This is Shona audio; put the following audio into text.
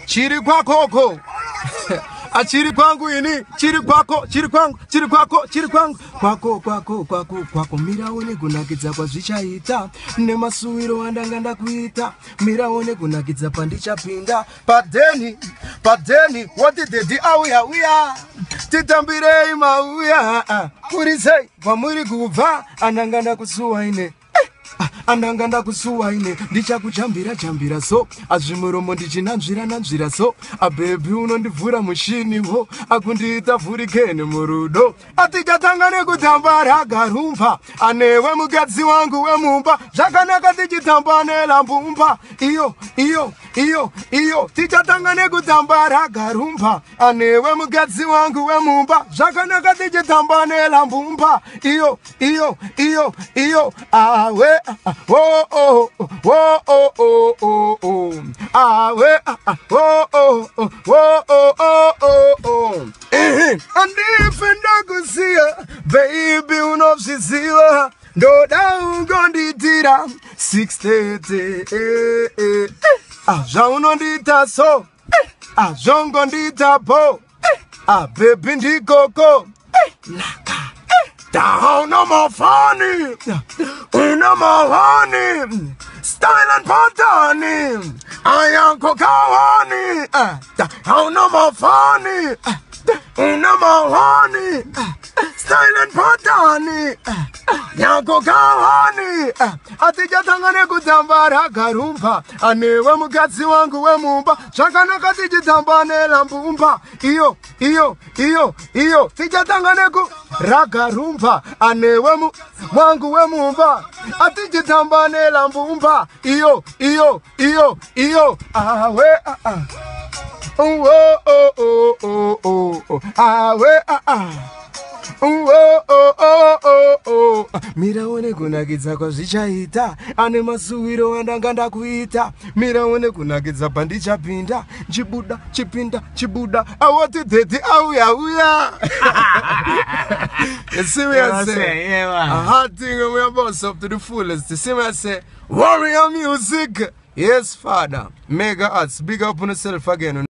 chiri kwako achiri kwangu ini chiri kwako chiri kwangu chiri kwako chiri kwangu kwako miraone kunakidza kwazvichaita nemasuwiro andanga ndakuita miraone kunakidza pandichapinda padeni what did they auya titambirei mauya kurisei kwamuri kubva andanga ndakusuwa ine andanga kusuwa ine ndichakujambira so azvimuromo ndichinanzvira so abhebi unondivhura mushini wo akundiita vhurikeni murudo atichatanga nekutamba ragarumba anewe mukadzi wangu wemumba zvakanaka tichitamba nelambumba iyo tichatanga nekutamba ragarumba anewe mukadzi wangu wemumba zvakanaka tichitamba nelambumba iyo awe andifenda kusiya baby unovzviziva ndoda ungonditira 630 zvaunondita so zvongondita po baby ndikoko naka down on my funny, style and pattern. I am Kokawani, down on my funny, style and pattern. Yanko Kawani, atijatangane kutamba ragarumba, anewe mukadzi wangu wemumba, zvakanaka tichitamba nelambumba, iyo, tijatangane ragarumba, anewe wangu wemumba, atichitamba nelambumba, iyo, awe, awe, miraone kunakidza kwazvichaita ane masuwiro andanga ndakuita miraone kunakidza pandichapinda chibuda awati dheti auya see me I say a hard thing and we are boss up to the fullest. See me I say warrior music. Yes father, mega arts, big up on yourself again.